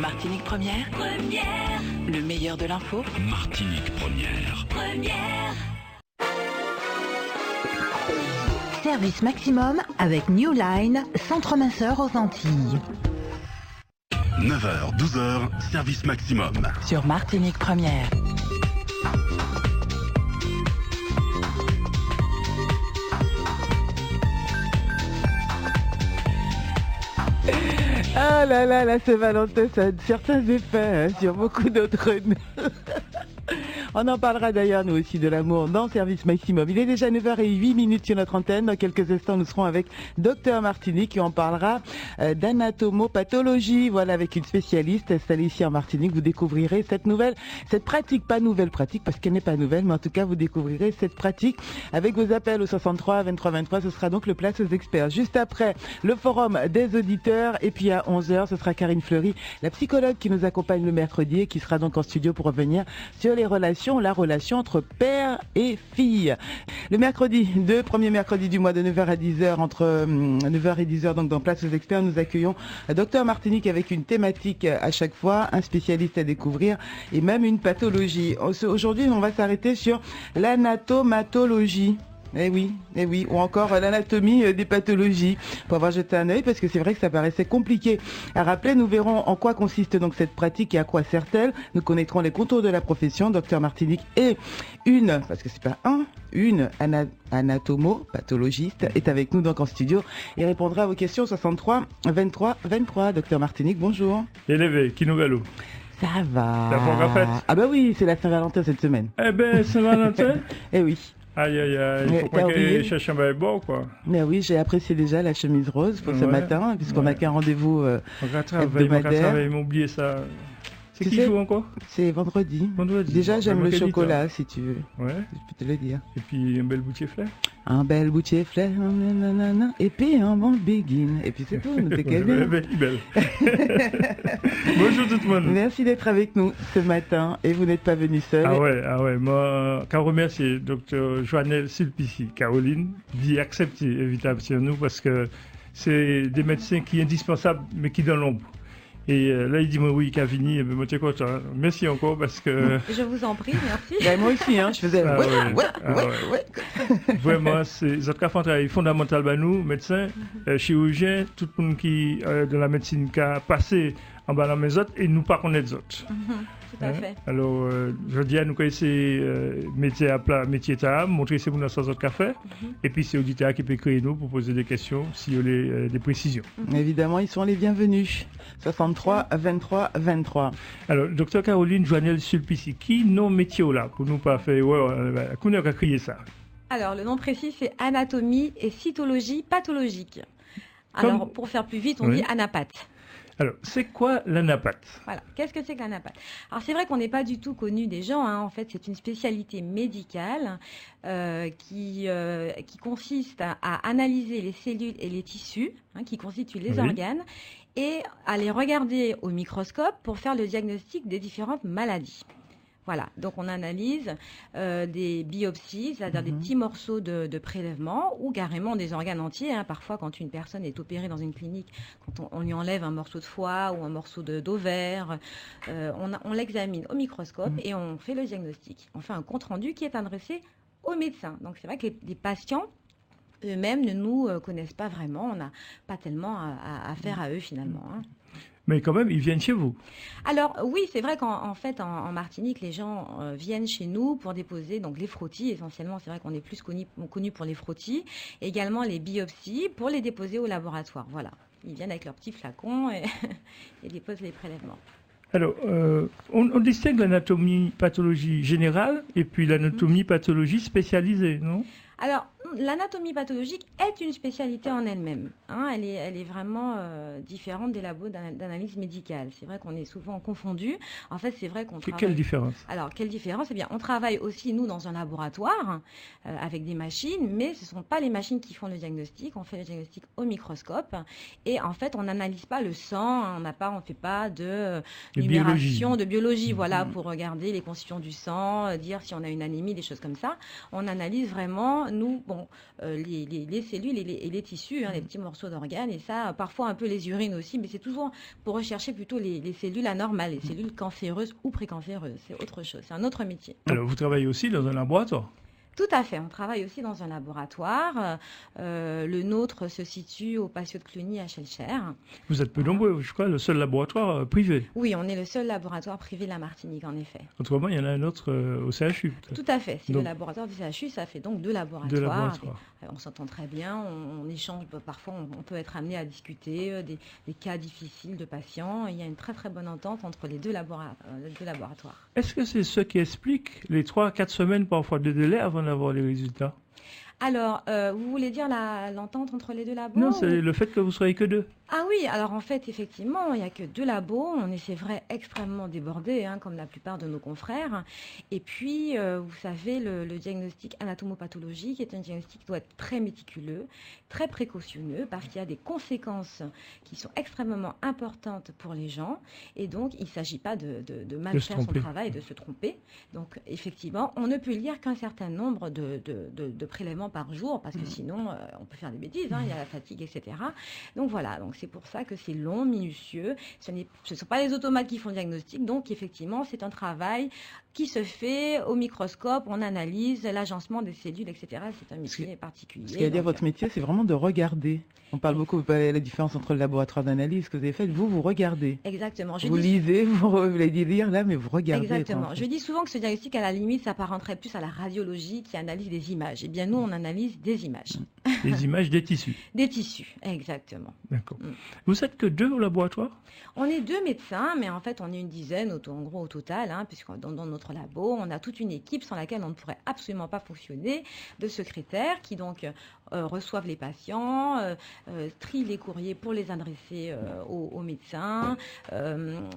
Martinique Première. Première. Le meilleur de l'info. Martinique Première. Première. Service maximum avec New Line, centre minceur aux Antilles. 9h, 12h, service maximum. Sur Martinique Première. Ah là là, la Saint-Valentin, ça a certains effets sur beaucoup d'entre nous. On en parlera d'ailleurs, nous aussi, de l'amour dans Service Maximum. Il est déjà 9h08 sur notre antenne. Dans quelques instants, nous serons avec Dr Martinique et on parlera d'anatomopathologie. Voilà, avec une spécialiste installée ici en Martinique. Vous découvrirez cette pratique, pas nouvelle pratique parce qu'elle n'est pas nouvelle, mais en tout cas, vous découvrirez cette pratique avec vos appels au 63 23 23. Ce sera donc le Place aux experts. Juste après, le forum des auditeurs. Et puis à 11h, ce sera Karine Fleury, la psychologue qui nous accompagne le mercredi et qui sera donc en studio pour revenir sur la relation entre père et fille. Le premier mercredi du mois de 9h à 10h, entre 9h et 10h, donc dans Place aux experts, nous accueillons Dr Martinique avec une thématique à chaque fois, un spécialiste à découvrir et même une pathologie. Aujourd'hui, on va s'arrêter sur l'anatomatologie. Eh oui, ou encore l'anatomie des pathologies, pour avoir jeté un œil, parce que c'est vrai que ça paraissait compliqué à rappeler. Nous verrons en quoi consiste donc cette pratique et à quoi sert-elle. Nous connaîtrons les contours de la profession. Docteur Martinique est parce que c'est pas une anatomopathologiste est avec nous donc en studio et répondra à vos questions 63 23 23. Docteur Martinique, bonjour. Élevé, qui nouvelle? Ça va. La bonne fête. Ah bah oui, c'est la Saint-Valentin cette semaine. Eh ben, Saint-Valentin. Eh oui. Aïe, il faut pas que cherche un bail bon, quoi. Mais oui, j'ai apprécié déjà la chemise rose pour ce matin, puisqu'on n'a qu'un rendez-vous hebdomadaire. Ils m'ont oublié ça. C'est qui joue encore? C'est vendredi. Déjà, j'aime le chocolat, si tu veux. Ouais. Je peux te le dire. Et puis, un bel boutier fleur. Un bel boutier fleur, nanana. Et puis, un bon begin. Et puis, c'est tout, nous t'es calme. Belle. Bonjour tout le monde. Merci d'être avec nous ce matin. Et vous n'êtes pas venu seul. Ah ouais. Moi, quand remercier Dr Joannel Sulpici, Caroline, d'y accepter l'invitation nous parce que c'est des médecins qui sont indispensables, mais qui dans l'ombre. Et là, il dit, moi, oui, Cavini, moi, t'es content. Merci encore parce que... Je vous en prie, merci. Ben, moi aussi, je faisais... Ouais. Vraiment, c'est notre cas, un travail fondamental, nous, médecins, chirurgiens, tout le monde qui, de la médecine, qui a passé en bas dans mes autres, et nous pas connaître les autres. Tout à fait. Alors, je dis à nous connaisser métier à plat, métier à âme, montrer c'est vous dans autres café, et puis c'est auditeur qui peut créer nous pour poser des questions s'il y a des précisions. Évidemment, ils sont les bienvenus. 63 23 23. Alors, docteur Caroline Joannel Sulpici, qui nom métier là pour nous pas faire qu'on a crié ça? Alors, le nom précis c'est anatomie et cytologie pathologique. Alors, pour faire plus vite, on dit anapathe. Alors, c'est quoi l'anapathe? Voilà, qu'est-ce que c'est que l'anapathe? Alors, c'est vrai qu'on n'est pas du tout connu des gens. En fait, c'est une spécialité médicale qui consiste à analyser les cellules et les tissus qui constituent les organes et à les regarder au microscope pour faire le diagnostic des différentes maladies. Voilà, donc on analyse des biopsies, c'est-à-dire des petits morceaux de prélèvement ou carrément des organes entiers. Parfois, quand une personne est opérée dans une clinique, quand on lui enlève un morceau de foie ou un morceau d'ovaire, on l'examine au microscope et on fait le diagnostic. On fait un compte-rendu qui est adressé aux médecins. Donc c'est vrai que les patients eux-mêmes ne nous connaissent pas vraiment, on n'a pas tellement à faire à eux finalement. Mais quand même, ils viennent chez vous. Alors oui, c'est vrai qu'en fait, en Martinique, les gens viennent chez nous pour déposer donc les frottis. Essentiellement, c'est vrai qu'on est plus connu pour les frottis. Et également les biopsies pour les déposer au laboratoire. Voilà, ils viennent avec leurs petits flacons et déposent les prélèvements. Alors, on distingue l'anatomie pathologie générale et puis l'anatomie pathologie spécialisée, non? Alors, l'anatomie pathologique est une spécialité en elle-même. Elle est vraiment différente des labos d'analyse médicale. C'est vrai qu'on est souvent confondu. En fait, c'est vrai qu'on travaille... Quelle différence? Alors, quelle différence? Eh bien, on travaille aussi, nous, dans un laboratoire avec des machines, mais ce ne sont pas les machines qui font le diagnostic. On fait le diagnostic au microscope. Et en fait, on n'analyse pas le sang. On ne fait pas de numération, de biologie, voilà, pour regarder les constituants du sang, dire si on a une anémie, des choses comme ça. On analyse vraiment, nous, sont les cellules et les tissus, les petits morceaux d'organes, et ça, parfois un peu les urines aussi, mais c'est toujours pour rechercher plutôt les cellules anormales, les cellules cancéreuses ou précancéreuses. C'est autre chose, c'est un autre métier. Alors, vous travaillez aussi dans un laboratoire? Tout à fait. On travaille aussi dans un laboratoire. Le nôtre se situe au patio de Cluny à Schellcher. Vous êtes peu nombreux, je crois, le seul laboratoire privé. Oui, on est le seul laboratoire privé de la Martinique, en effet. Autrement, il y en a un autre au CHU. Tout à fait. C'est le laboratoire du CHU, ça fait donc deux laboratoires. On s'entend très bien, on échange, parfois on peut être amené à discuter des cas difficiles de patients. Il y a une très très bonne entente entre les deux laboratoires. Est-ce que c'est ce qui explique les 3 à 4 semaines parfois de délai avant d'avoir les résultats? Alors, vous voulez dire l'entente entre les deux labos? Non, c'est le fait que vous soyez que 2. Ah oui, alors en fait, effectivement, il n'y a que 2 labos. On est, c'est vrai, extrêmement débordés, comme la plupart de nos confrères. Et puis, vous savez, le diagnostic anatomopathologique est un diagnostic qui doit être très méticuleux, très précautionneux, parce qu'il y a des conséquences qui sont extrêmement importantes pour les gens. Et donc, il ne s'agit pas de mal faire son travail, de se tromper. Donc, effectivement, on ne peut lire qu'un certain nombre de prélèvements par jour, parce que sinon, on peut faire des bêtises, il y a la fatigue, etc. Donc voilà, donc c'est pour ça que c'est long, minutieux. Ce ne sont pas les automates qui font le diagnostic, donc effectivement, c'est un travail qui se fait au microscope, on analyse l'agencement des cellules, etc. C'est un métier particulier. Ce qui veut dire votre métier, c'est vraiment de regarder. On parle beaucoup de la différence entre le laboratoire d'analyse que vous avez fait. Vous regardez. Exactement. Vous lisez, vous voulez lire là, mais vous regardez. Exactement. Je dis souvent que ce diagnostic, à la limite, s'apparenterait plus à la radiologie qui analyse des images. Eh bien, nous, on analyse des images. Des images des tissus. Des tissus, exactement. D'accord. Vous êtes que 2 au laboratoire? On est 2 médecins, mais en fait, on est une dizaine en gros au total, puisque dans notre labo, on a toute une équipe sans laquelle on ne pourrait absolument pas fonctionner, de secrétaires qui donc reçoivent les patients, trient les courriers pour les adresser aux médecins,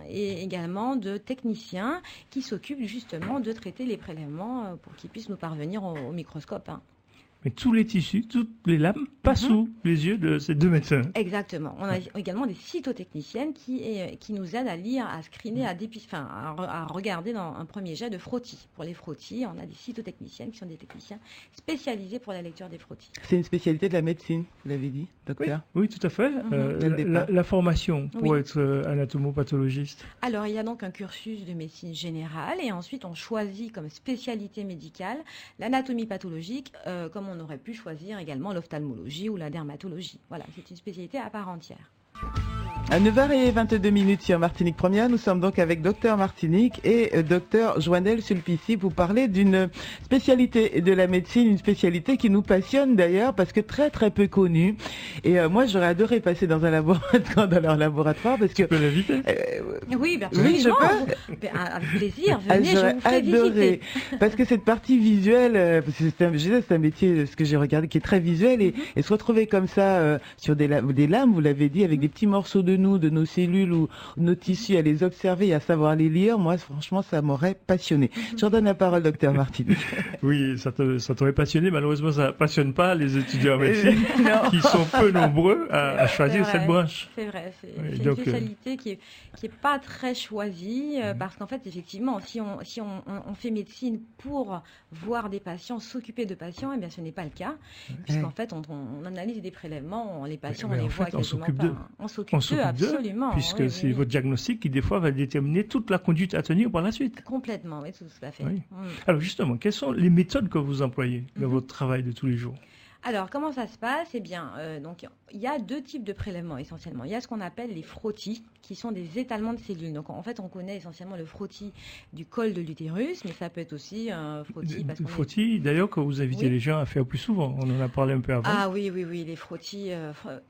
et également de techniciens qui s'occupent justement de traiter les prélèvements pour qu'ils puissent nous parvenir au microscope. Mais tous les tissus, toutes les lames passent sous les yeux de ces 2 médecins. Exactement. On a également des cytotechniciennes qui nous aident à lire, à screener, à regarder dans un premier jet de frottis. Pour les frottis, on a des cytotechniciennes qui sont des techniciens spécialisés pour la lecture des frottis. C'est une spécialité de la médecine, vous l'avez dit, docteur? Oui, tout à fait. La formation pour être anatomopathologiste. Alors, il y a donc un cursus de médecine générale et ensuite on choisit comme spécialité médicale l'anatomie pathologique, comme on aurait pu choisir également l'ophtalmologie ou la dermatologie. Voilà, c'est une spécialité à part entière. À 9h22 sur Martinique Première, nous sommes donc avec Docteur Martinique et Docteur Joannel Sulpicy pour parler d'une spécialité de la médecine, une spécialité qui nous passionne d'ailleurs parce que très très peu connue. Et moi j'aurais adoré passer dans un laboratoire, dans leur laboratoire parce que... Tu peux l'inviter Oui, bien oui, je peux. Avec plaisir, venez, je vous ferai visiter. Parce que cette partie visuelle, parce que c'est un métier, ce que j'ai regardé, qui est très visuel et se retrouver comme ça sur des lames, vous l'avez dit, avec des petits morceaux de nos cellules ou nos tissus, à les observer et à savoir les lire, moi franchement ça m'aurait passionné. Je redonne la parole docteur Martinique. Oui, ça t'aurait passionné, malheureusement ça ne passionne pas les étudiants en médecine qui sont peu nombreux à choisir cette branche. C'est vrai, c'est une spécialité qui est pas très choisie parce qu'en fait effectivement si on fait médecine pour voir des patients, s'occuper de patients, eh bien ce n'est pas le cas puisqu'en fait on analyse des prélèvements, les patients on les voit quasiment pas. On s'occupe d'eux, absolument. Puisque c'est votre diagnostic qui, des fois, va déterminer toute la conduite à tenir par la suite. Complètement, oui, tout à fait. Oui. Alors, justement, quelles sont les méthodes que vous employez dans votre travail de tous les jours? Alors, comment ça se passe? Eh bien, donc, il y a 2 types de prélèvements essentiellement. Il y a ce qu'on appelle les frottis, qui sont des étalements de cellules. Donc, en fait, on connaît essentiellement le frottis du col de l'utérus, mais ça peut être aussi un frottis. Frottis, d'ailleurs, que vous invitez les gens à faire plus souvent. On en a parlé un peu avant. Ah oui, les frottis.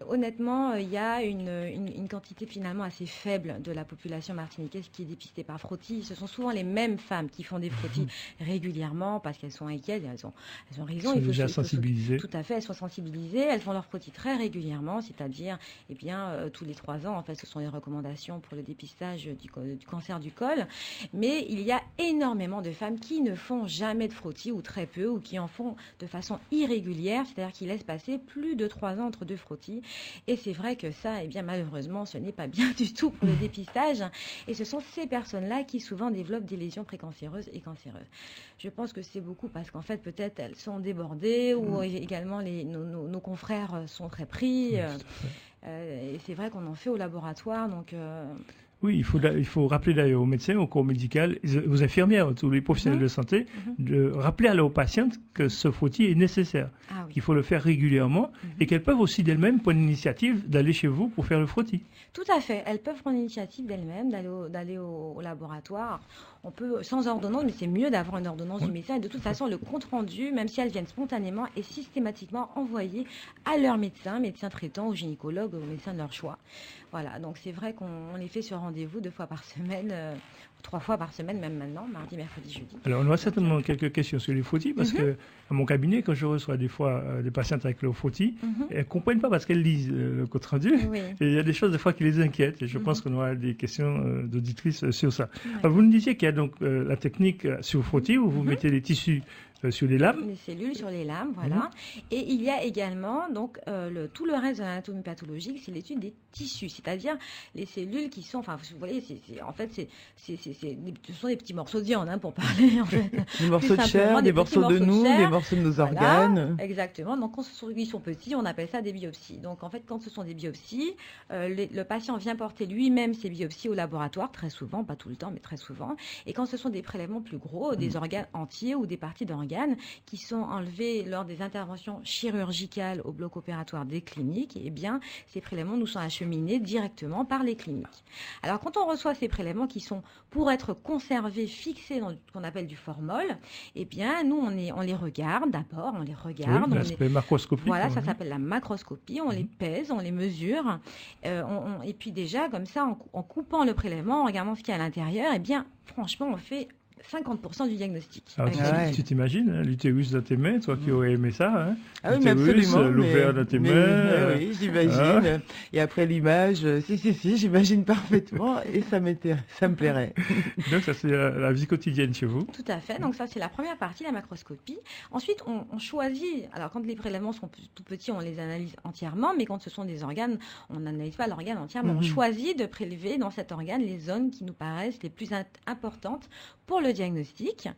Honnêtement, il y a une quantité finalement assez faible de la population martiniquaise qui est dépistée par frottis. Ce sont souvent les mêmes femmes qui font des frottis régulièrement parce qu'elles sont inquiètes, elles ont raison. Elles sont déjà sensibilisées. Tout à fait, elles sont sensibilisées, elles font leur frottis très régulièrement, c'est-à-dire tous les 3 ans, en fait, ce sont les recommandations pour le dépistage du cancer du col. Mais il y a énormément de femmes qui ne font jamais de frottis ou très peu, ou qui en font de façon irrégulière, c'est-à-dire qui laissent passer plus de 3 ans entre 2 frottis. Et c'est vrai que ça, eh bien, malheureusement, ce n'est pas bien du tout pour le dépistage. Et ce sont ces personnes-là qui souvent développent des lésions précancéreuses et cancéreuses. Je pense que c'est beaucoup parce qu'en fait, peut-être elles sont débordées ou également actuellement, nos confrères sont très pris. Et c'est vrai qu'on en fait au laboratoire. Donc, oui, il faut rappeler d'ailleurs aux médecins, au corps médical, aux infirmières, tous les professionnels de santé, de rappeler à leurs patientes que ce frottis est nécessaire, qu'il faut le faire régulièrement et qu'elles peuvent aussi d'elles-mêmes prendre l'initiative d'aller chez vous pour faire le frottis. Tout à fait. Elles peuvent prendre l'initiative d'elles-mêmes d'aller au laboratoire. On peut, sans ordonnance, mais c'est mieux d'avoir une ordonnance du médecin. Et de toute façon, le compte-rendu, même si elles viennent spontanément, est systématiquement envoyé à leur médecin traitant, au gynécologue, au médecin de leur choix. Voilà, donc c'est vrai qu'on les fait sur rendez-vous 2 fois par semaine, 3 fois par semaine, même maintenant, mardi, mercredi, jeudi. Alors, on aura certainement quelques questions sur les frottis, parce que à mon cabinet, quand je reçois des fois des patientes avec le frottis, elles ne comprennent pas parce qu'elles lisent le compte rendu. Oui. Et il y a des choses des fois qui les inquiètent. Et je pense qu'on aura des questions d'auditrices sur ça. Alors, vous nous disiez qu'il y a donc la technique sur frottis où vous mettez les tissus sur les lames. Les cellules sur les lames, voilà. Et il y a également donc tout le reste de l'anatomie pathologique, c'est l'étude des tissus, c'est-à-dire les cellules qui sont, enfin vous voyez, en fait ce sont des petits morceaux de viande pour parler en fait. Des morceaux de chair, des morceaux de nous, des morceaux de nos organes. Exactement. Donc quand ils sont petits, on appelle ça des biopsies. Donc en fait quand ce sont des biopsies, le patient vient porter lui-même ses biopsies au laboratoire, très souvent, pas tout le temps, mais très souvent. Et quand ce sont des prélèvements plus gros, des organes entiers ou des parties d'organes qui sont enlevés lors des interventions chirurgicales au bloc opératoire des cliniques, eh bien, ces prélèvements nous sont acheminés directement par les cliniques. Alors, quand on reçoit ces prélèvements qui sont pour être conservés, fixés dans ce qu'on appelle du formol, eh bien, nous, on les regarde d'abord, on les regarde. Oui, l'aspect macroscopique. Voilà, ça s'appelle la macroscopie. On les pèse, on les mesure. Et puis déjà, comme ça, en coupant le prélèvement, en regardant ce qu'il y a à l'intérieur, eh bien, franchement, on fait 50% du diagnostic. Alors, tu t'imagines, l'utérus dans tes mains, toi qui aurais aimé ça, hein? Ah oui, mais absolument. L'ovaire dans tes mains. Oui, j'imagine. Et après l'image, si, j'imagine parfaitement et ça me plairait. Donc ça, c'est la vie quotidienne chez vous. Tout à fait. Donc ça, c'est la première partie, la macroscopie. Ensuite, on choisit. Alors, quand les prélèvements sont tout petits, on les analyse entièrement, mais quand ce sont des organes, on n'analyse pas l'organe entièrement. On choisit de prélever dans cet organe les zones qui nous paraissent les plus importantes pour le diagnostic,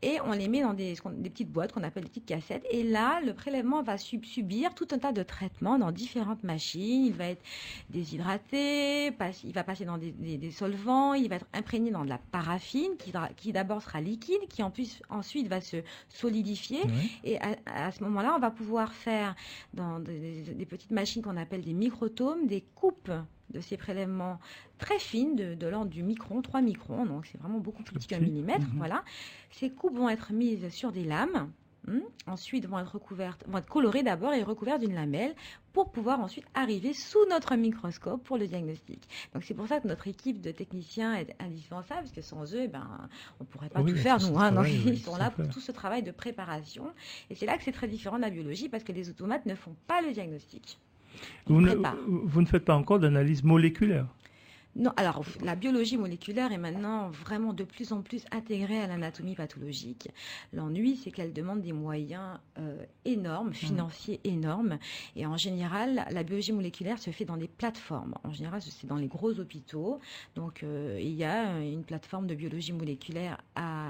et on les met dans des petites boîtes qu'on appelle des petites cassettes, et là le prélèvement va subir tout un tas de traitements dans différentes machines. Il va être déshydraté, il va passer dans des solvants, il va être imprégné dans de la paraffine qui d'abord sera liquide, qui ensuite va se solidifier, et à ce moment-là on va pouvoir faire dans des petites machines qu'on appelle des microtomes, des coupes de ces prélèvements très fines, de l'ordre du micron, 3 microns, donc c'est vraiment beaucoup plus petit qu'un millimètre. Voilà. Ces coupes vont être mises sur des lames, ensuite vont être colorées d'abord et recouvertes d'une lamelle pour pouvoir ensuite arriver sous notre microscope pour le diagnostic. Donc c'est pour ça que notre équipe de techniciens est indispensable, parce que sans eux, on ne pourrait pas tout faire, nous. Donc ils sont là pour tout ce travail de préparation. Et c'est là que c'est très différent de la biologie, parce que les automates ne font pas le diagnostic. Vous ne faites pas encore d'analyse moléculaire? Non, alors la biologie moléculaire est maintenant vraiment de plus en plus intégrée à l'anatomie pathologique. L'ennui, c'est qu'elle demande des moyens énormes, financiers énormes. Et en général, la biologie moléculaire se fait dans des plateformes. En général, c'est dans les gros hôpitaux. Donc, il y a une plateforme de biologie moléculaire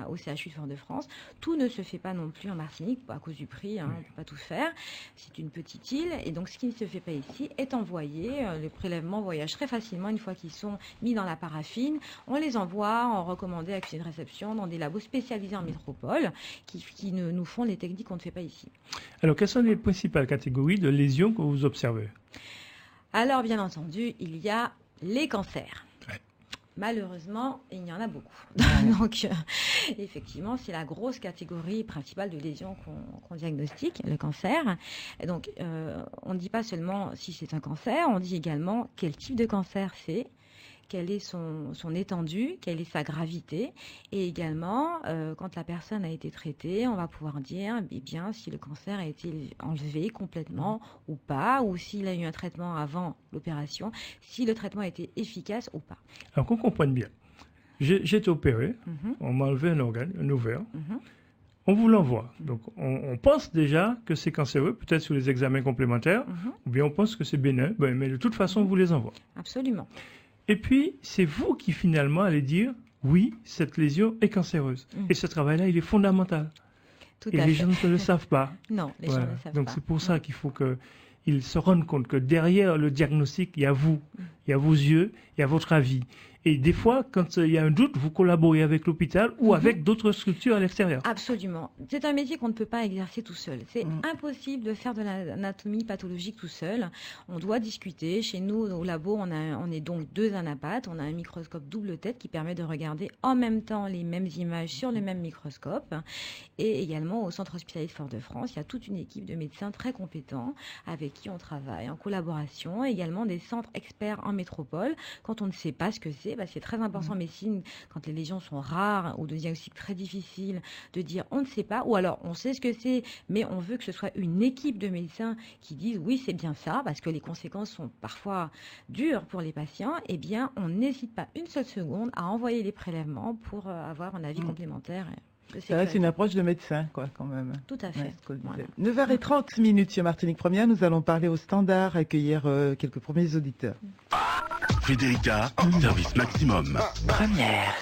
au CHU de Fort-de-France. Tout ne se fait pas non plus en Martinique à cause du prix. On ne peut pas tout faire. C'est une petite île. Et donc, ce qui ne se fait pas ici est envoyé. Le prélèvement voyage très facilement une fois qu'ils sont mis dans la paraffine. On les envoie en recommandé accusé de réception dans des labos spécialisés en métropole qui nous font les techniques qu'on ne fait pas ici. Alors, quelles sont les principales catégories de lésions que vous observez? Alors, bien entendu, il y a les cancers. Malheureusement, il y en a beaucoup. Donc, effectivement, c'est la grosse catégorie principale de lésions qu'on diagnostique, le cancer. Et donc, on ne dit pas seulement si c'est un cancer, on dit également quel type de cancer c'est, quelle est son étendue, quelle est sa gravité, et également, quand la personne a été traitée, on va pouvoir dire si le cancer a été enlevé complètement ou pas, ou s'il a eu un traitement avant l'opération, si le traitement a été efficace ou pas. Alors qu'on comprenne bien, j'ai été opéré, on m'a enlevé un organe, un ovaire, on vous l'envoie. Donc on pense déjà que c'est cancéreux, peut-être sur les examens complémentaires, ou bien on pense que c'est bénin, mais de toute façon on vous les envoie. Absolument. Et puis, c'est vous qui finalement allez dire, oui, cette lésion est cancéreuse. Et ce travail-là, il est fondamental. Et les gens ne le savent pas. Non, les gens ne le savent Donc pas. c'est pour ça qu'il faut qu'ils se rendent compte que derrière le diagnostic, il y a vous, il y a vos yeux, il y a votre avis. Et des fois, quand il y a un doute, vous collaborez avec l'hôpital ou avec d'autres structures à l'extérieur. Absolument. C'est un métier qu'on ne peut pas exercer tout seul. C'est impossible de faire de l'anatomie pathologique tout seul. On doit discuter. Chez nous, au labo, on est donc 2 anapathes. On a un microscope double tête qui permet de regarder en même temps les mêmes images sur le même microscope. Et également, au Centre hospitalier de Fort-de-France, il y a toute une équipe de médecins très compétents avec qui on travaille en collaboration. Également des centres experts en métropole. Quand on ne sait pas ce que c'est très important en médecine, quand les lésions sont rares ou de diagnostic très difficile, de dire on ne sait pas, ou alors on sait ce que c'est, mais on veut que ce soit une équipe de médecins qui disent oui, c'est bien ça, parce que les conséquences sont parfois dures pour les patients. Eh bien, on n'hésite pas une seule seconde à envoyer les prélèvements pour avoir un avis complémentaire. Ça reste une approche de médecin, quoi, quand même. Tout à fait. Ouais, Voilà. 9h30 sur Martinique Première, nous allons parler au standard, accueillir quelques premiers auditeurs. Frédérica, service maximum. Première.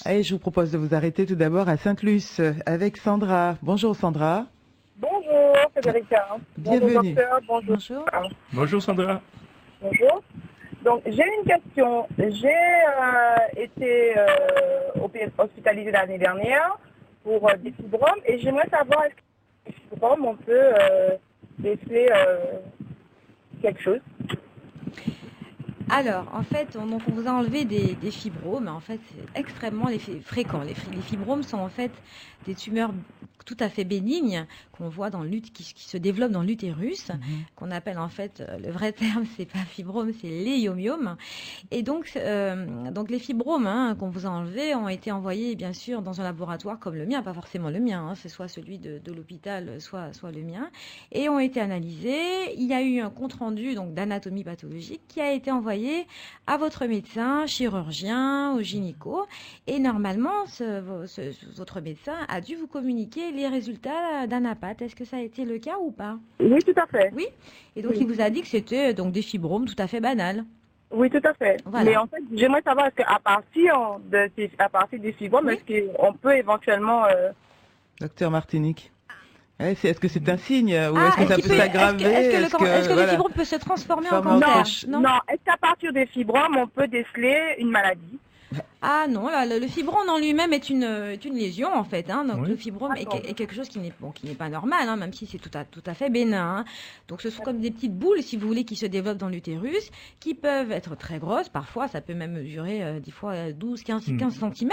Allez, je vous propose de vous arrêter tout d'abord à Sainte-Luce avec Sandra. Bonjour Sandra. Bonjour Frédérica. Bienvenue. Bonjour docteur, bonjour. Bonjour. Bonjour Sandra. Bonjour. Donc j'ai une question. J'ai été hospitalisée l'année dernière pour des fibromes et j'aimerais savoir est-ce que les fibromes on peut déceler quelque chose. Alors, en fait, on vous a enlevé des fibromes. En fait, c'est extrêmement fréquent. Les fibromes sont en fait des tumeurs tout à fait bénignes qu'on voit qui se développent dans l'utérus, qu'on appelle en fait, le vrai terme, c'est pas fibrome, c'est léiomyome. Et donc les fibromes qu'on vous a enlevés ont été envoyés bien sûr dans un laboratoire comme le mien, pas forcément le mien, c'est soit celui de l'hôpital, soit le mien, et ont été analysés. Il y a eu un compte rendu donc d'anatomie pathologique qui a été envoyé à votre médecin, chirurgien, au gynéco, et normalement votre médecin a dû vous communiquer les résultats d'anapathe. Est-ce que ça a été le cas ou pas? Oui, tout à fait. Oui. Et donc, il vous a dit que c'était donc des fibromes tout à fait banals. Oui, tout à fait. Voilà. Mais en fait, j'aimerais savoir est-ce qu'à partir des fibromes, Oui. est-ce qu'on peut éventuellement... Docteur Martinique. Est-ce que c'est un signe ou est-ce que ça peut s'aggraver? Est-ce que le fibrome peut se transformer en Forme cancer? Non. Est-ce qu'à partir des fibromes, on peut déceler une maladie? Ah non, là, le fibrome en lui-même est une lésion en fait. Donc Oui. le fibrome est quelque chose qui n'est pas normal, même si c'est tout à fait bénin. Donc ce sont comme des petites boules, si vous voulez, qui se développent dans l'utérus, qui peuvent être très grosses. Parfois, ça peut même mesurer 10 fois 12, 15 cm.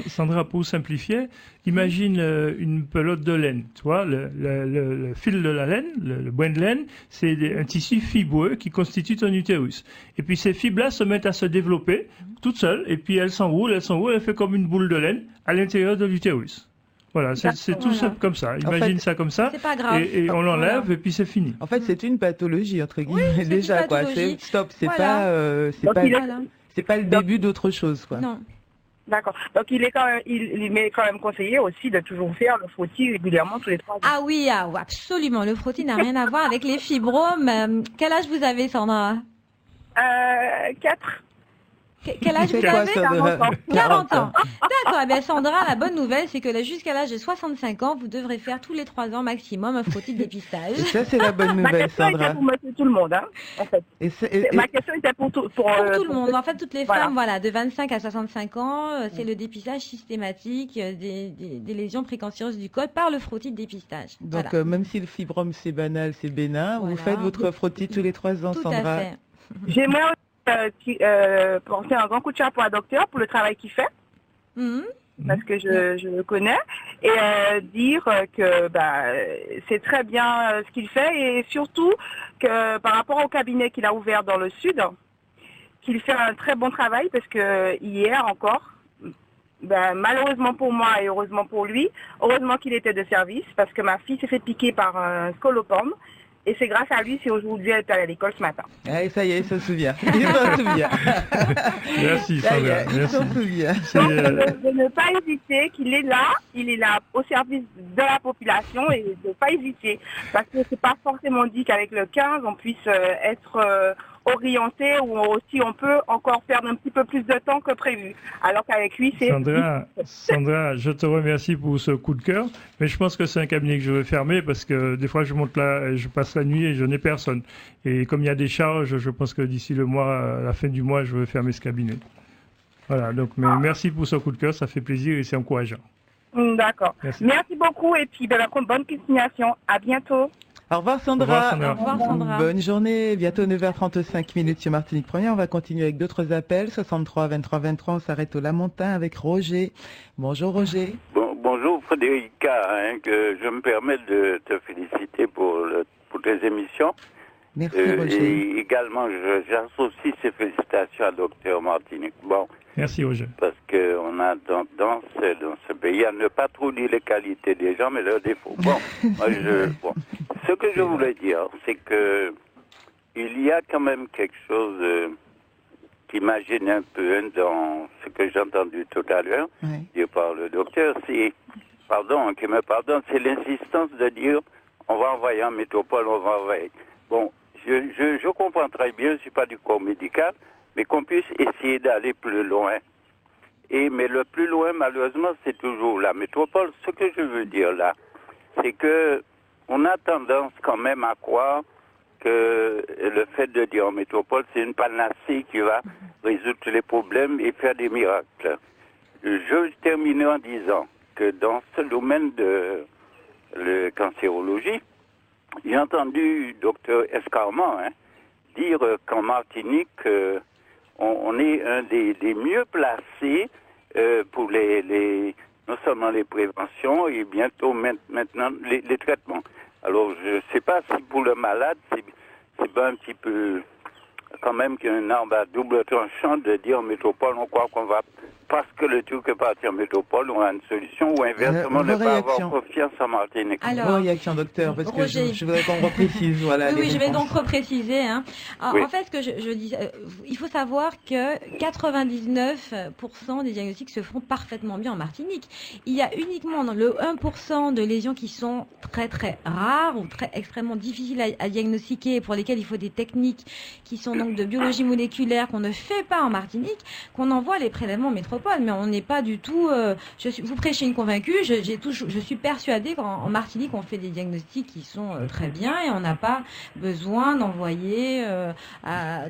Sandra, pour simplifier, imagine une pelote de laine. Tu vois, le fil de la laine, le boin de laine, c'est un tissu fibreux qui constitue ton utérus. Et puis ces fibres-là se mettent à se développer toutes seules, et puis elles s'enroulent, elles fait comme une boule de laine à l'intérieur de l'utérus. Voilà, c'est tout simple comme ça. Imagine ça comme ça, C'est pas grave. et on l'enlève, et puis c'est fini. En fait, c'est une pathologie entre guillemets c'est déjà une quoi. pathologie. C'est Voilà. c'est pas le début d'autre chose quoi. Non. D'accord. Donc il m'est quand même conseillé aussi de toujours faire le frottis régulièrement tous les 3 jours. Ah oui, absolument. Le frottis n'a rien à voir avec les fibromes. Quel âge vous avez, Sandra? 4. Quel âge vous C'est quoi, avez? ça, 40 ans. D'accord. Eh bien, Sandra, la bonne nouvelle, c'est que jusqu'à l'âge de 65 ans, vous devrez faire tous les 3 ans maximum un frottis de dépistage. Et ça, c'est la bonne Ma nouvelle, question était Sandra. pour monsieur tout le monde, en fait. Ma question était pour tout Pour tout le monde. En fait, toutes les Voilà. femmes, de 25 à 65 ans, c'est le dépistage systématique des lésions précancéreuses du col par le frottis de dépistage. Donc, Voilà. même si le fibrome c'est banal, c'est bénin, vous Voilà. faites votre frottis tous les 3 ans, Tout Sandra. à fait. J'aimerais porter un grand coup de chapeau à docteur pour le travail qu'il fait, Mhm. parce que je le connais, et dire que c'est très bien ce qu'il fait, et surtout que par rapport au cabinet qu'il a ouvert dans le sud, qu'il fait un très bon travail, parce que hier encore, malheureusement pour moi et heureusement pour lui, heureusement qu'il était de service, parce que ma fille s'est fait piquer par un scolopendre. Et c'est grâce à lui si aujourd'hui elle est allée à l'école ce matin. Allez, ça y est, il s'en souvient. Il s'en souvient. Merci, Ça y Sandra. est, il Merci. s'en souvient. Donc de ne pas hésiter, qu'il est là au service de la population, et de ne pas hésiter. Parce que c'est pas forcément dit qu'avec le 15 on puisse être orienté où aussi on peut encore perdre un petit peu plus de temps que prévu. Alors qu'avec lui, c'est... Sandra, je te remercie pour ce coup de cœur, mais je pense que c'est un cabinet que je vais fermer parce que des fois je monte là, je passe la nuit et je n'ai personne. Et comme il y a des charges, je pense que d'ici le mois, à la fin du mois, je vais fermer ce cabinet. Voilà, donc mais merci pour ce coup de cœur, ça fait plaisir et c'est encourageant. D'accord. Merci beaucoup et puis bonne continuation. À bientôt. Au revoir Sandra. Au revoir Sandra. Bonne journée. Bientôt 9h35 sur Martinique Première. On va continuer avec d'autres appels. 63 23 23. On s'arrête au Lamentin avec Roger. Bonjour Roger. Bonjour Frédérica. Que je me permets de te féliciter pour tes émissions. Merci Roger. Et également, j'associe ces félicitations à Dr Martinique. Bon. Merci Roger. Parce qu'on a dans ce pays à ne pas trop dire les qualités des gens, mais leurs défauts. Bon, ce que je voulais dire, c'est que il y a quand même quelque chose qui m'a gêné un peu dans ce que j'ai entendu tout à l'heure, dit par le docteur, c'est l'insistance de dire on va envoyer en métropole, on va envoyer. Bon, je comprends très bien, je ne suis pas du corps médical, mais qu'on puisse essayer d'aller plus loin. Mais le plus loin, malheureusement, c'est toujours la métropole. Ce que je veux dire là, c'est que on a tendance quand même à croire que le fait de dire en métropole, c'est une panacée qui va résoudre tous les problèmes et faire des miracles. Je termine en disant que dans ce domaine de la cancérologie, j'ai entendu Dr Escarment dire qu'en Martinique, on est un des mieux placés pour non seulement les préventions et bientôt maintenant les traitements. Alors je ne sais pas si pour le malade c'est pas un petit peu quand même qu'un arbre à double tranchant de dire en métropole on croit qu'on va parce que le truc est parti en métropole on a une solution ou inversement ne pas avoir confiance en Martinique. Alors, réaction docteur parce Roger. que je voudrais qu'on reprécise voilà. Oui, je vais donc repréciser. En fait, ce que je dis, il faut savoir que 99% des diagnostics se font parfaitement bien en Martinique. Il y a uniquement dans le 1% de lésions qui sont très très rares ou très extrêmement difficiles à diagnostiquer et pour lesquelles il faut des techniques qui sont donc de biologie moléculaire qu'on ne fait pas en Martinique, qu'on envoie les prélèvements en métropole. Mais on n'est pas du tout. Vous prêchez une convaincue. Je suis persuadée qu'en Martinique on fait des diagnostics qui sont très bien et on n'a pas besoin d'envoyer.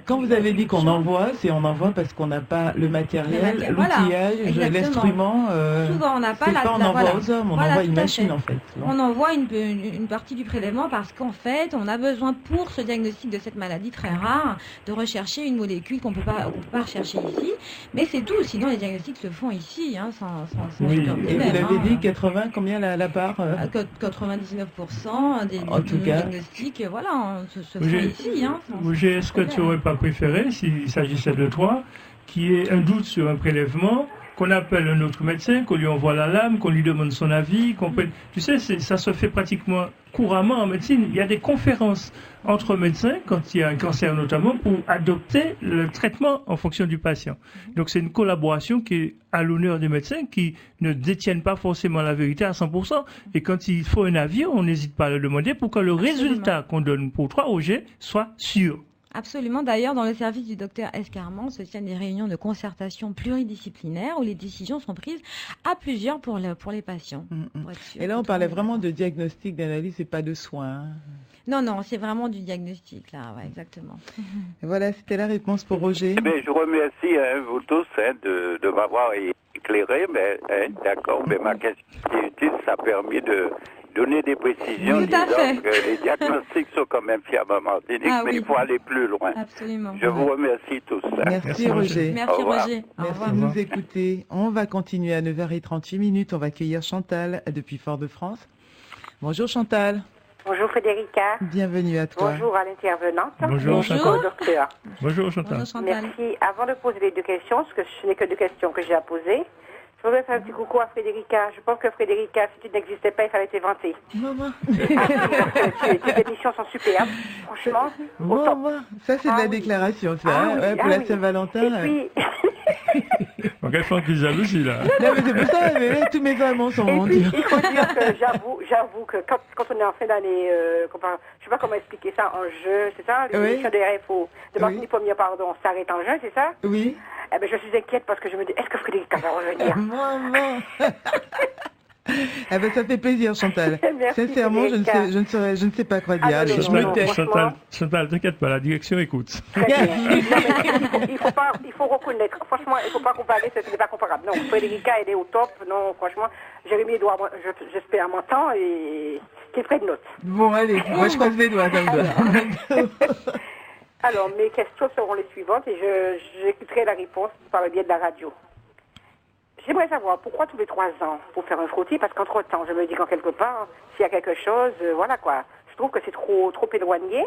Quand vous avez dit qu'on envoie, c'est on envoie parce qu'on n'a pas le matériel, l'outillage, l'instrument. Souvent on n'a pas on envoie aux hommes, on envoie une machine en fait. On envoie une partie du prélèvement parce qu'en fait on a besoin pour ce diagnostic de cette maladie très rare de rechercher une molécule qu'on peut pas rechercher ici. Mais c'est tout. Sinon les diagnostics se font ici, sans oui. Et vous l'avez dit, 80, combien la part 99% des diagnostics, se font ici. Roger, est-ce que tu n'aurais pas préféré, s'il s'agissait de toi, qu'il y ait un doute sur un prélèvement, qu'on appelle un autre médecin, qu'on lui envoie la lame, qu'on lui demande son avis, Tu sais, ça se fait pratiquement couramment en médecine. Il y a des conférences entre médecins, quand il y a un cancer notamment, pour adopter le traitement en fonction du patient. Donc c'est une collaboration qui est à l'honneur des médecins qui ne détiennent pas forcément la vérité à 100%. Et quand il faut un avis, on n'hésite pas à le demander pour que le résultat qu'on donne pour 3 OG soit sûr. Absolument. D'ailleurs, dans le service du docteur Escarment, se tiennent des réunions de concertation pluridisciplinaires où les décisions sont prises à plusieurs pour les patients. Et là, on parlait vraiment de diagnostic, d'analyse et pas de soins. Non, c'est vraiment du diagnostic, là, exactement. Et voilà, c'était la réponse pour Roger. Je remercie vous tous de m'avoir éclairé, d'accord, mais ma question est utile, ça a permis de donner des précisions disant que les diagnostics sont quand même fiables en Martinique, mais il faut aller plus loin. Absolument. Je vous remercie tous. Merci Roger. Merci Roger. Merci de nous écouter. On va continuer à 9h38. On va accueillir Chantal depuis Fort-de-France. Bonjour Chantal. Bonjour Frédérica. Bienvenue à toi. Bonjour à l'intervenante. Bonjour Chantal. Docteur. Bonjour Chantal. Merci. Avant de poser les 2 questions, parce que ce n'est que 2 questions que j'ai à poser, je voudrais faire un petit coucou à Frédérica. Je pense que Frédérica, si tu n'existais pas, il fallait t'éventer. Maman. Tes émissions sont superbes. Franchement. Maman. Ça, c'est de la déclaration, ça. Pour la Saint-Valentin. Et puis... Faut qu'elle fasse des jalousies, là. Non, mais c'est pour ça, mais tous mes amants sont Et puis, rendus. il faut dire que j'avoue que quand on est en fin d'année, je sais pas comment expliquer ça, en juin, c'est ça? L'émission des RFO de Martinique Première, pardon, s'arrête en juin, c'est ça? Oui. Eh ben, je suis inquiète parce que je me dis, est-ce que Frédéric va revenir? Maman. Ah ben, ça fait plaisir, Chantal. Merci, Sincèrement, je ne sais pas quoi dire. Ah, Allez, non, je me non, tais. franchement. Chantal, t'inquiète pas, la direction écoute. Très bien. Non, mais il faut reconnaître. Franchement, il ne faut pas comparer, ce n'est pas comparable. Non, Frédérica, elle est au top. Non, franchement, Jérémy Edouard, j'espère m'entend et qu'il ferait de notes. Bon, allez, moi je croise les doigts. Alors, mes questions seront les suivantes et j'écouterai la réponse par le biais de la radio. J'aimerais savoir pourquoi tous les 3 ans pour faire un frottis, parce qu'entre-temps, je me dis qu'en quelque part, s'il y a quelque chose, voilà quoi. Je trouve que c'est trop éloigné.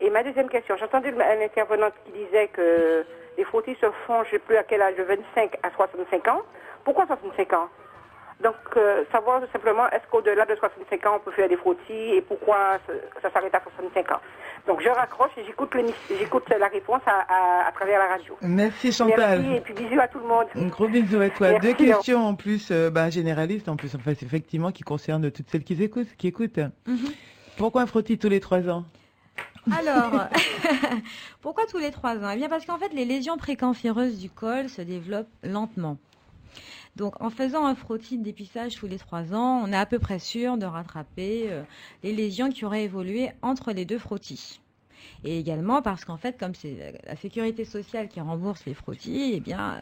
Et ma deuxième question, j'ai entendu l'intervenante qui disait que les frottis se font, je ne sais plus à quel âge, de 25 à 65 ans. Pourquoi 65 ans? Donc, savoir tout simplement, est-ce qu'au-delà de 65 ans, on peut faire des frottis et pourquoi ça s'arrête à 65 ans? Donc, je raccroche et j'écoute la réponse à travers la radio. Merci, Chantal. Merci et puis bisous à tout le monde. Un gros bisou à toi. Merci. 2 questions en plus, généralistes en plus, enfin, effectivement, qui concernent toutes celles qui écoutent. Pourquoi un frottis tous les 3 ans? Alors, pourquoi tous les 3 ans? Eh bien, parce qu'en fait, les lésions précancéreuses du col se développent lentement. Donc, en faisant un frottis de dépistage tous les 3 ans, on est à peu près sûr de rattraper les lésions qui auraient évolué entre les 2 frottis. Et également parce qu'en fait, comme c'est la sécurité sociale qui rembourse les frottis, eh bien,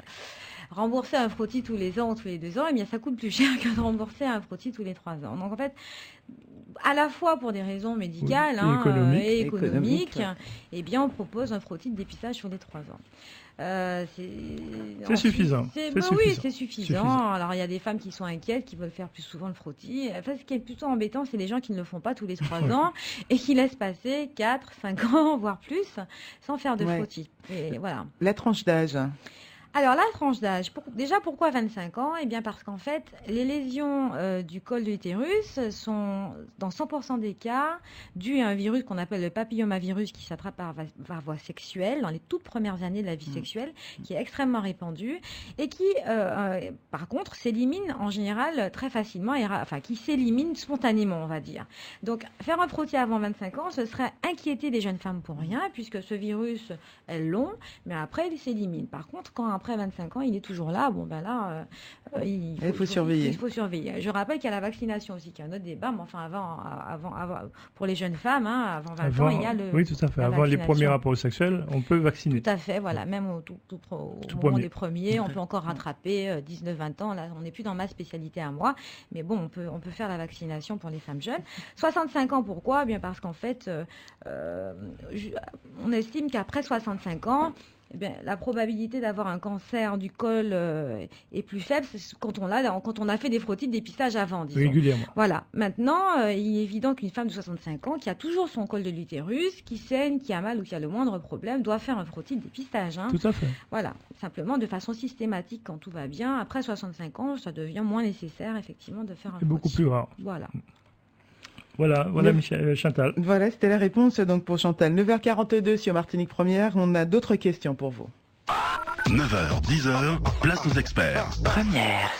rembourser un frottis tous les ans ou tous les 2 ans, eh bien, ça coûte plus cher que de rembourser un frottis tous les 3 ans. Donc, en fait, à la fois pour des raisons médicales et économiques, eh bien, on propose un frottis de dépistage sur les 3 ans. C'est suffisant. Oui, c'est suffisant. Alors, il y a des femmes qui sont inquiètes, qui veulent faire plus souvent le frottis. Enfin, ce qui est plutôt embêtant, c'est les gens qui ne le font pas tous les 3 ans et qui laissent passer 4, 5 ans, voire plus, sans faire de frottis. Et voilà. La tranche d'âge. Alors, la tranche d'âge, déjà pourquoi 25 ans? Eh bien, parce qu'en fait, les lésions du col de l'utérus sont, dans 100% des cas, dues à un virus qu'on appelle le papillomavirus qui s'attrape par voie sexuelle, dans les toutes premières années de la vie sexuelle, qui est extrêmement répandu et qui, par contre, s'élimine en général très facilement, qui s'élimine spontanément, on va dire. Donc, faire un frottis avant 25 ans, ce serait inquiéter les jeunes femmes pour rien, puisque ce virus est long, mais après, il s'élimine. Par contre, quand après 25 ans, il est toujours là. Bon, ben là, il faut surveiller. Il faut surveiller. Je rappelle qu'il y a la vaccination aussi, qui est un autre débat, mais enfin, avant pour les jeunes femmes, avant 20 ans, il y a le. Oui, tout à fait. Avant les premiers rapports sexuels, on peut vacciner. Tout à fait, voilà. Même au moment des premiers, on peut encore rattraper 19-20 ans. Là, on n'est plus dans ma spécialité à moi, mais bon, on peut faire la vaccination pour les femmes jeunes. 65 ans, pourquoi? Bien parce qu'en fait, on estime qu'après 65 ans, eh bien, la probabilité d'avoir un cancer du col est plus faible quand on a fait des frottis de dépistage avant, disons. Régulièrement. Voilà. Maintenant, il est évident qu'une femme de 65 ans qui a toujours son col de l'utérus, qui saigne, qui a mal ou qui a le moindre problème, doit faire un frottis de dépistage. Hein. Tout à fait. Voilà. Simplement, de façon systématique, quand tout va bien. Après 65 ans, ça devient moins nécessaire, effectivement, de faire un frottis. C'est beaucoup plus rare. Voilà. Voilà, Chantal. Voilà, c'était la réponse donc pour Chantal. 9h42 sur Martinique Première. On a d'autres questions pour vous. 9h, 10h, place aux experts. Première.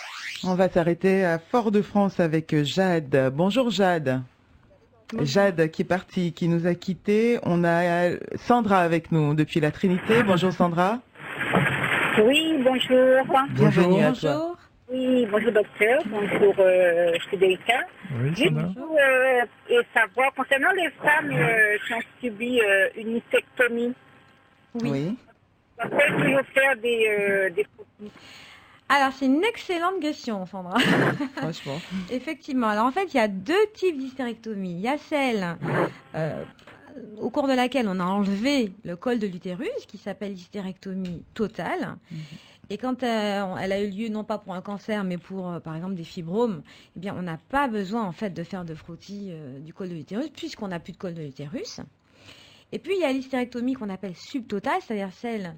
On va s'arrêter à Fort-de-France avec Jade. Bonjour Jade. Bonjour. Jade qui est partie, qui nous a quittés. On a Sandra avec nous depuis la Trinité. Bonjour Sandra. Oui, bonjour. Bienvenue à toi. Oui, bonjour docteur, bonjour Frédérica. Oui, juste pour savoir, concernant les femmes qui ont subi une mastectomie, oui. On peut toujours faire des frottis. Alors, c'est une excellente question, Sandra. Franchement. Effectivement. Alors, en fait, il y a 2 types d'hystérectomie. Il y a celle au cours de laquelle on a enlevé le col de l'utérus, qui s'appelle hystérectomie totale. Et quand elle a eu lieu, non pas pour un cancer, mais pour, par exemple, des fibromes, eh bien, on n'a pas besoin, en fait, de faire de frottis du col de l'utérus, puisqu'on n'a plus de col de l'utérus. Et puis, il y a l'hystérectomie qu'on appelle subtotale, c'est-à-dire celle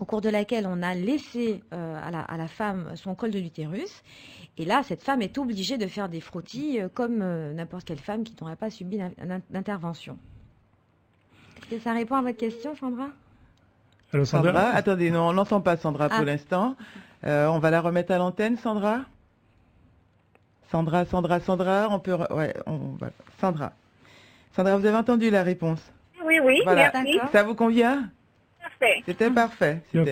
au cours de laquelle on a laissé à la femme son col de l'utérus. Et là, cette femme est obligée de faire des frottis comme n'importe quelle femme qui n'aurait pas subi d'intervention. Est-ce que ça répond à votre question, Sandra ? Alors, Sandra, attendez, non, on n'entend pas Sandra pour l'instant. On va la remettre à l'antenne, Sandra. Sandra, on peut... Sandra, vous avez entendu la réponse? Oui, voilà. Merci. Ça vous convient? Parfait. C'était parfait. donc,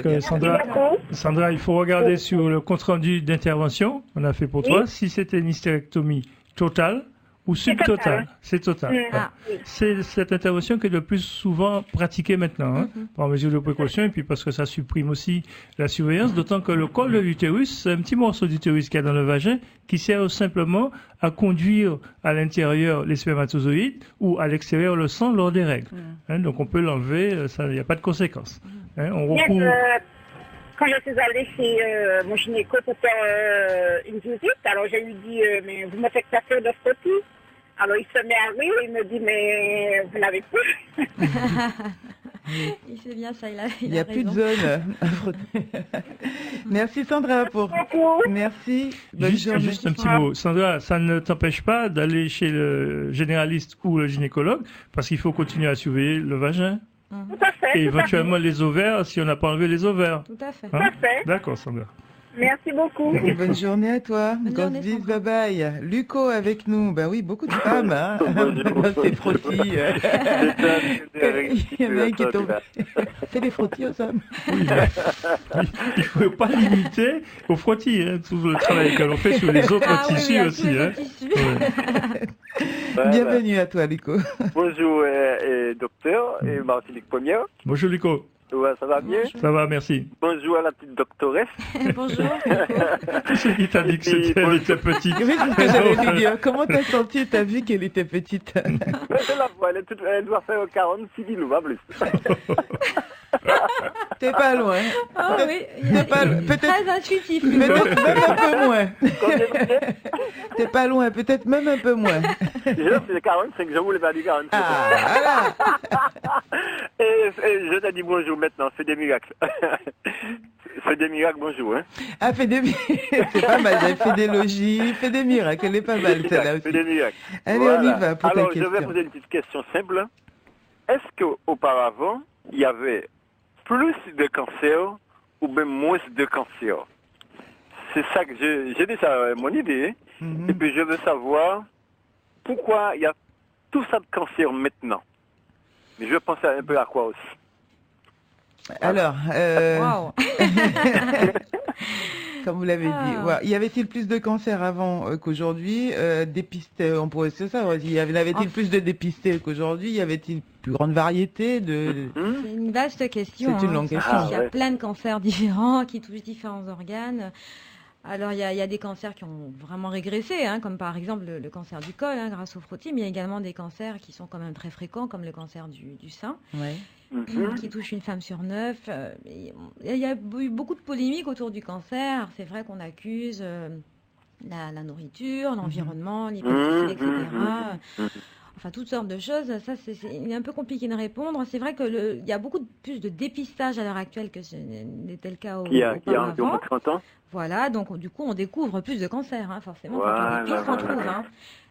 Sandra, il faut regarder sur le compte-rendu d'intervention qu'on a fait pour toi, si c'était une hystérectomie totale ou subtotale. C'est total. C'est cette intervention qui est le plus souvent pratiquée maintenant, par mesure de précaution, et puis parce que ça supprime aussi la surveillance, d'autant que le col de l'utérus, c'est un petit morceau d'utérus qu'il y a dans le vagin qui sert simplement à conduire à l'intérieur les spermatozoïdes ou à l'extérieur le sang lors des règles. Donc on peut l'enlever, il n'y a pas de conséquences. On recourt... Quand je suis allée chez mon gynéco pour faire une visite, alors je lui dis mais vous me faites passer de frottis. Alors il se met à rire, il me dit mais vous n'avez plus. Il fait bien ça, il n'y a plus de zone à frotter. Merci Sandra pour... Merci. Juste un petit mot. Sandra, ça ne t'empêche pas d'aller chez le généraliste ou le gynécologue parce qu'il faut continuer à surveiller le vagin. Tout à fait. Et éventuellement les ovaires si on n'a pas enlevé les ovaires. Tout à fait. Tout à fait. D'accord, Sandra. Merci beaucoup. Bonne journée à toi. Grosse bise, bye bye. Luco avec nous. Ben oui, beaucoup de femmes, dans ces frottis. Il y a un mec qui est tombé. Fais des frottis aux hommes. Oui, il ne faut pas limiter aux frottis, tout le travail que l'on fait sur les autres tissus aussi. Bienvenue à toi, Luco. Bonjour, docteur et Martinique Première. Bonjour, Luco. Ouais, ça va bien? Ça va, merci. Bonjour à la petite doctoresse. Bonjour. C'est qui t'a dit que elle était petite? Oui, c'est ce que j'allais lui dire. Comment t'as senti, t'as vu qu'elle était petite? Je la vois, elle doit faire 46 kilos, pas plus. T'es pas loin. Ah oui, peut-être très intuitif. Peut-être même un peu moins. T'es pas loin, peut-être même un peu moins. Je c'est 45, je voulais pas dire 45. Ah, voilà. Et je te dis bonjour maintenant, c'est des miracles. C'est des miracles, bonjour. Hein. Ah, fait des miracles, c'est pas mal, elle fait des logis, fait des miracles, elle est pas mal celle-là aussi. Fait des miracles. Allez, voilà. On y va pour ta question. Alors, je vais poser une petite question simple. Est-ce qu'auparavant, il y avait plus de cancer ou même moins de cancer? C'est ça que j'ai déjà mon idée. Et puis je veux savoir pourquoi il y a tout ça de cancer maintenant. Mais je pense un peu à quoi aussi. Alors, comme vous l'avez dit, y avait-il plus de cancer avant qu'aujourd'hui? Dépisté, on pourrait se savoir. Y avait-il plus de dépistés qu'aujourd'hui? Y avait-il plus grande variété de... C'est une vaste question. C'est une longue question. Il y a plein de cancers différents qui touchent différents organes. Alors, il y a des cancers qui ont vraiment régressé, comme par exemple le cancer du col, grâce au frottis, mais il y a également des cancers qui sont quand même très fréquents, comme le cancer du sein, qui touche une femme sur 9. Il y a eu beaucoup de polémiques autour du cancer. C'est vrai qu'on accuse la nourriture, l'environnement, les pesticides, etc. Enfin, toutes sortes de choses. Ça, il est un peu compliqué de répondre. C'est vrai qu'il y a beaucoup plus de dépistage à l'heure actuelle que ce n'était le cas auparavant. Il y a environ 30 ans. Voilà, donc du coup, on découvre plus de cancers, forcément, voilà, quand on dépiste, on trouve.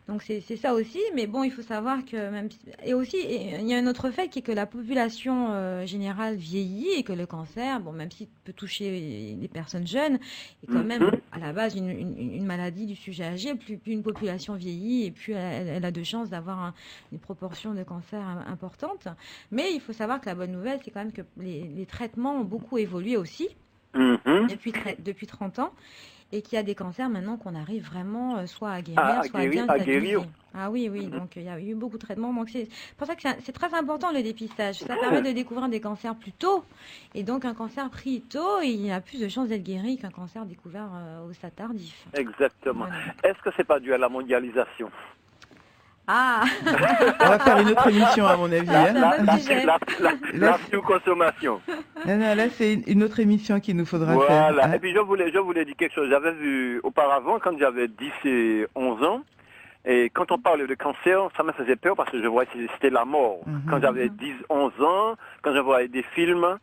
Donc c'est ça aussi, mais bon, il faut savoir que même... Et aussi, il y a un autre fait qui est que la population générale vieillit et que le cancer, bon, même s'il peut toucher les personnes jeunes, est quand même à la base une maladie du sujet âgé. Plus une population vieillit et plus elle a de chances d'avoir une proportion de cancer importante. Mais il faut savoir que la bonne nouvelle, c'est quand même que les traitements ont beaucoup évolué aussi depuis 30 ans. Et qu'il y a des cancers maintenant qu'on arrive vraiment soit à guérir, soit à bien stabiliser. Ah oui, donc il y a eu beaucoup de traitements. Donc c'est pour ça que c'est très important le dépistage. Ça permet de découvrir des cancers plus tôt. Et donc un cancer pris tôt, il a plus de chances d'être guéri qu'un cancer découvert au stade tardif. Exactement. Voilà. Est-ce que c'est pas dû à la mondialisation? Ah. On va faire une autre émission à mon avis. La surconsommation. Non, là c'est une autre émission qu'il nous faudra faire. Voilà. Et puis je voulais dire quelque chose. J'avais vu auparavant, quand j'avais 10 et 11 ans, et quand on parlait de cancer, ça me faisait peur parce que je voyais que c'était la mort. Quand j'avais 10, 11 ans, quand je voyais des films,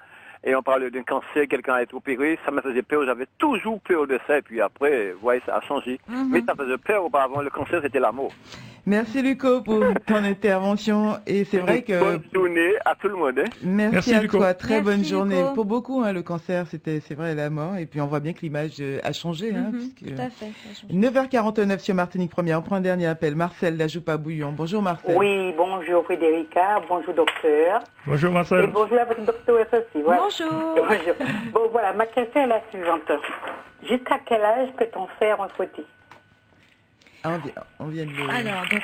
et on parlait d'un cancer, quelqu'un a été opéré, ça me faisait peur, j'avais toujours peur de ça, et puis après, vous voyez, ça a changé. Mais ça faisait peur auparavant, le cancer c'était la mort. Merci Luco pour ton intervention et c'est vrai que... Bonne journée à tout le monde. Hein. Merci à Luco. toi, très bonne Merci, journée. Luco. Pour beaucoup, hein, le cancer, c'est vrai la mort et puis on voit bien que l'image a changé. Hein, puisque... Tout à fait. 9h49 sur Martinique Première, on prend un dernier appel. Marcel d'Ajoupa Bouillon. Bonjour Marcel. Oui, bonjour Frédérica, bonjour docteur. Bonjour Et Marcel. bonjour à votre docteur aussi. Voilà. Bonjour. Bonjour. Bon voilà, ma question est la suivante. Jusqu'à quel âge peut-on faire un frottis? On vient de le... Alors, donc,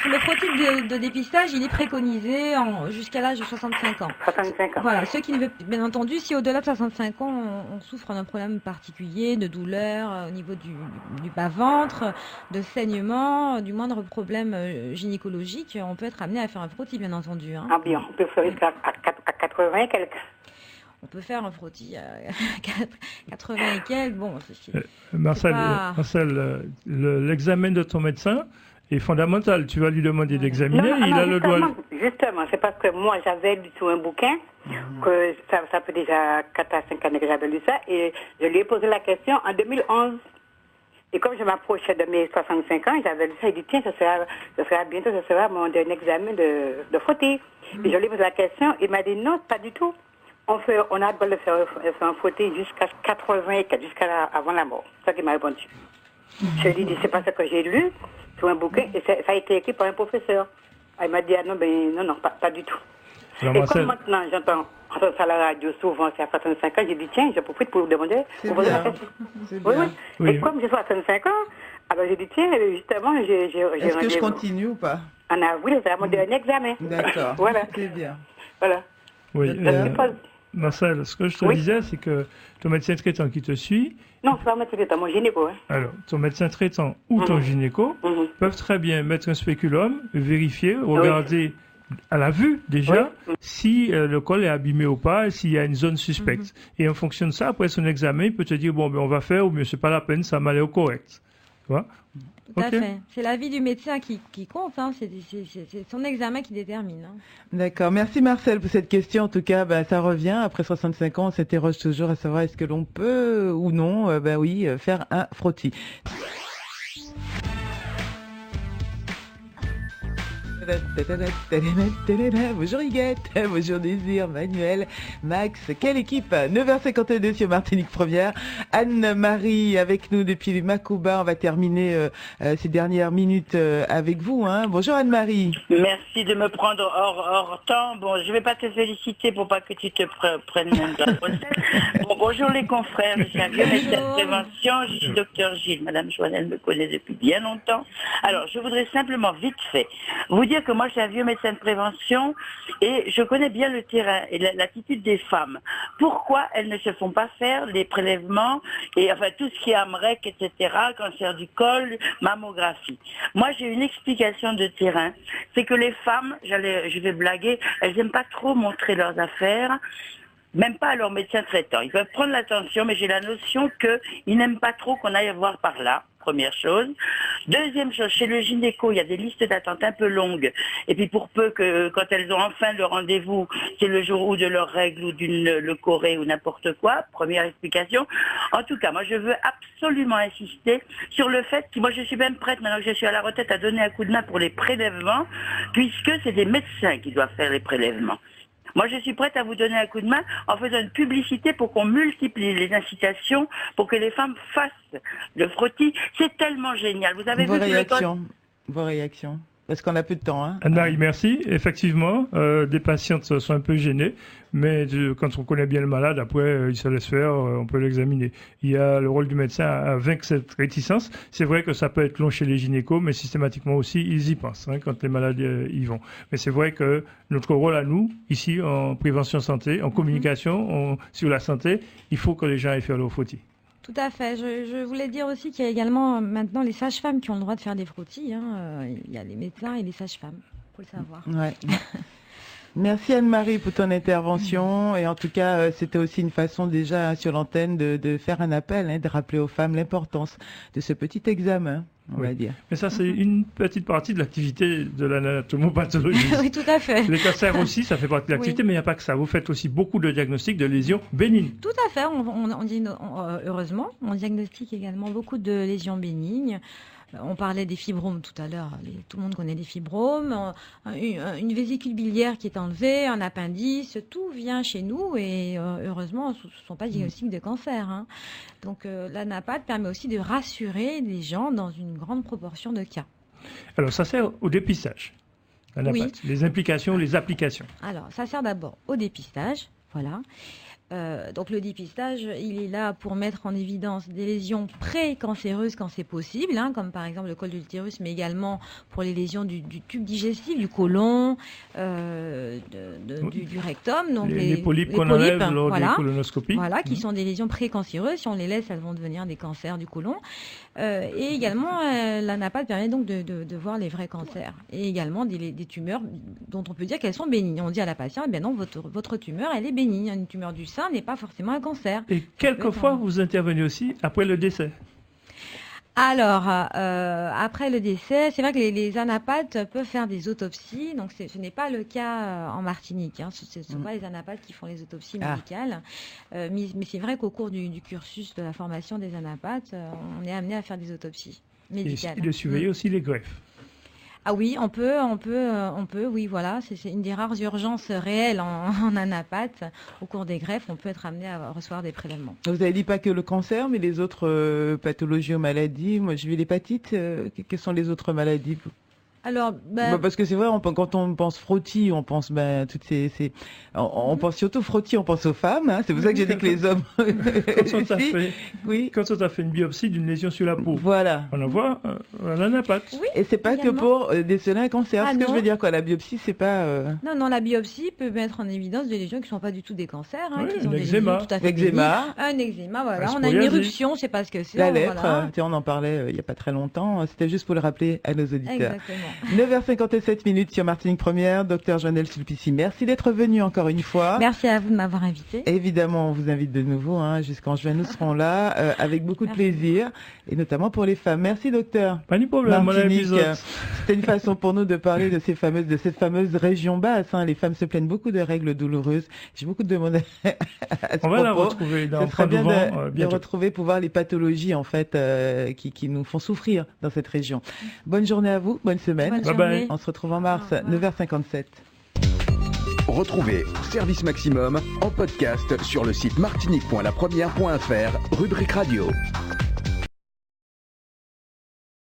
le frottis de dépistage, il est préconisé jusqu'à l'âge de 65 ans. 65 ans. Voilà, ceux qui ne veulent, bien entendu, si au-delà de 65 ans, on souffre d'un problème particulier, de douleur au niveau du bas-ventre, de saignement, du moindre problème gynécologique, on peut être amené à faire un frottis, bien entendu. Hein. Ah bien, on peut faire jusqu'à 80 et quelques. On peut faire un frottis à 80 et quelques. Bon, Marcel, pas... l'examen de ton médecin est fondamental. Tu vas lui demander d'examiner, il a le droit... Justement, c'est parce que moi j'avais lu sur un bouquin, que ça fait déjà 4 à 5 années que j'avais lu ça, et je lui ai posé la question en 2011. Et comme je m'approchais de mes 65 ans, j'avais lu ça, il dit tiens, ça sera bientôt, ça sera mon dernier examen de frottis. Et je lui ai posé la question, il m'a dit non, pas du tout. On a le droit de faire un frottis jusqu'à 80, avant la mort. C'est ça qu'il m'a répondu. Je lui ai dit, c'est pas ce que j'ai lu sur un bouquin, et ça a été écrit par un professeur. Il m'a dit, ah non, pas du tout. Alors, et Marcel... comme maintenant, j'entends ça à la radio souvent, c'est à 65 ans, j'ai dit, tiens, je profite pour vous demander, vous poser la question. Oui. Et comme j'ai 65 ans, alors j'ai dit, tiens, justement, j'ai Est-ce que je continue ou pas? En avril, c'est mon dernier examen. D'accord, voilà. c'est bien. Voilà. Oui, Marcel, ce que je te disais, c'est que ton médecin traitant qui te suit... Non, c'est pas mon médecin traitant, mon gynéco. Hein. Alors, ton médecin traitant ou ton gynéco peuvent très bien mettre un spéculum, vérifier, regarder à la vue déjà si le col est abîmé ou pas, s'il y a une zone suspecte. Et en fonction de ça, après son examen, il peut te dire, bon, ben, on va faire, ou mieux, c'est pas la peine, ça m'a l'air correct. Tu vois? Tout à fait. C'est l'avis du médecin qui compte, hein. C'est son examen qui détermine. Hein. D'accord. Merci Marcel pour cette question. En tout cas, ça revient. Après 65 ans, on s'interroge toujours à savoir est-ce que l'on peut ou non, faire un frottis. Bonjour Huguette, bonjour Désir, Manuel, Max, quelle équipe? 9h52 sur Martinique Première. Anne-Marie avec nous depuis Macouba. On va terminer ces dernières minutes avec vous. Hein. Bonjour Anne-Marie. Merci de me prendre hors temps. Bon, je vais pas te féliciter pour pas que tu te prennes de la grossesse. Bon, bonjour les confrères, je suis un vieux médecin de prévention, je suis docteur Gilles. Madame Joannelle me connaît depuis bien longtemps. Alors, je voudrais simplement vite fait vous dire que moi je suis un vieux médecin de prévention et je connais bien le terrain et l'attitude des femmes. Pourquoi elles ne se font pas faire les prélèvements et enfin tout ce qui est AMREC, etc., cancer du col, mammographie. Moi j'ai une explication de terrain, c'est que les femmes, je vais blaguer, elles n'aiment pas trop montrer leurs affaires. Même pas à leur médecin traitant. Ils peuvent prendre l'attention, mais j'ai la notion qu'ils n'aiment pas trop qu'on aille voir par là. Première chose. Deuxième chose, chez le gynéco, il y a des listes d'attente un peu longues. Et puis pour peu que, quand elles ont enfin le rendez-vous, c'est le jour ou de leurs règles ou le corée ou n'importe quoi. Première explication. En tout cas, moi je veux absolument insister sur le fait que moi je suis même prête, maintenant que je suis à la retraite, à donner un coup de main pour les prélèvements, puisque c'est des médecins qui doivent faire les prélèvements. Moi, je suis prête à vous donner un coup de main en faisant une publicité pour qu'on multiplie les incitations pour que les femmes fassent le frottis. C'est tellement génial. Vous avez vu Vos réactions. Parce qu'on a peu de temps. Hein. Anne-Marie, merci. Effectivement, des patientes sont un peu gênées, mais quand on connaît bien le malade, après, il se laisse faire, on peut l'examiner. Il y a le rôle du médecin à vaincre cette réticence. C'est vrai que ça peut être long chez les gynécos, mais systématiquement aussi, ils y pensent quand les malades y vont. Mais c'est vrai que notre rôle à nous, ici, en prévention santé, en communication, sur la santé, il faut que les gens aillent faire leur frottis. Tout à fait. Je voulais dire aussi qu'il y a également maintenant les sages-femmes qui ont le droit de faire des frottis. Hein. Il y a les médecins et les sages-femmes. Il faut le savoir. Ouais. Merci Anne-Marie pour ton intervention. Et en tout cas, c'était aussi une façon déjà sur l'antenne de faire un appel, de rappeler aux femmes l'importance de ce petit examen. on va dire. Mais ça, c'est une petite partie de l'activité de l'anatomopathologie. Oui, tout à fait. Les cancers aussi, ça fait partie de l'activité, mais il n'y a pas que ça. Vous faites aussi beaucoup de diagnostics de lésions bénignes. Tout à fait. Heureusement, on diagnostique également beaucoup de lésions bénignes. On parlait des fibromes tout à l'heure. Tout le monde connaît les fibromes. Une vésicule biliaire qui est enlevée, un appendice, tout vient chez nous et heureusement, ce ne sont pas diagnostics de cancer. Hein. Donc l'anapath permet aussi de rassurer les gens dans une grande proportion de cas. Alors ça sert au dépistage, l'anapath. Les implications, les applications. Alors ça sert d'abord au dépistage, voilà. Donc le dépistage, il est là pour mettre en évidence des lésions pré-cancéreuses quand c'est possible, hein, comme par exemple le col de l'utérus, mais également pour les lésions du tube digestif, du côlon, du rectum. Donc les polypes qu'on enlève lors des colonoscopies. Voilà, qui sont des lésions pré-cancéreuses. Si on les laisse, elles vont devenir des cancers du côlon. Et également, l'anapath permet donc de voir les vrais cancers. Et également des tumeurs dont on peut dire qu'elles sont bénignes. On dit à la patiente, eh bien non, votre tumeur, elle est bénigne. Une tumeur du sein n'est pas forcément un cancer. Et quelquefois, vous intervenez aussi après le décès. Alors, après le décès, c'est vrai que les anapathes peuvent faire des autopsies. Donc, ce n'est pas le cas en Martinique. Hein. Ce ne sont pas les anapathes qui font les autopsies médicales. Mais c'est vrai qu'au cours du cursus de la formation des anapathes, on est amené à faire des autopsies médicales. Et de surveiller aussi les greffes. Ah oui, on peut, oui, voilà. C'est une des rares urgences réelles en anapathe. Au cours des greffes, on peut être amené à recevoir des prélèvements. Vous n'avez dit pas que le cancer, mais les autres pathologies ou maladies. Moi, j'ai vu l'hépatite. Quelles sont les autres maladies? Alors, parce que c'est vrai, quand on pense frottis, on pense toutes ces on pense surtout frottis, on pense aux femmes. Hein, c'est pour ça que j'ai dit que les hommes. Quand on a fait une biopsie d'une lésion sur la peau, voilà, on envoie un anapathe. Oui, et c'est pas également. Que pour déceler un cancer. Ah, ce que je veux dire, quoi, la biopsie, c'est pas. Non, la biopsie peut mettre en évidence des lésions qui ne sont pas du tout des cancers, hein, qui sont des eczéma. lésions tout à fait un eczéma, voilà. On a une éruption, je ne sais pas ce que c'est. La lèpre, on en parlait il n'y a pas très longtemps. C'était juste pour le rappeler à nos auditeurs. Exactement. 9h57 sur Martinique Première. Docteur Joannelle Sulpicy, merci d'être venu encore une fois. Merci à vous de m'avoir invité. Évidemment, on vous invite de nouveau. Hein, jusqu'en juin, nous serons là avec beaucoup de plaisir, et notamment pour les femmes. Merci, docteur. Pas de problème. C'était une façon pour nous de parler de cette fameuse région basse. Hein. Les femmes se plaignent beaucoup de règles douloureuses. J'ai beaucoup de demandes à ce propos. On va la retrouver dans Ce serait bien de retrouver pour voir les pathologies en fait qui nous font souffrir dans cette région. Bonne journée à vous, bonne semaine. Bonne journée. On se retrouve en mars, 9h57. Retrouvez Service Maximum en podcast sur le site martinique.lapremière.fr, rubrique radio.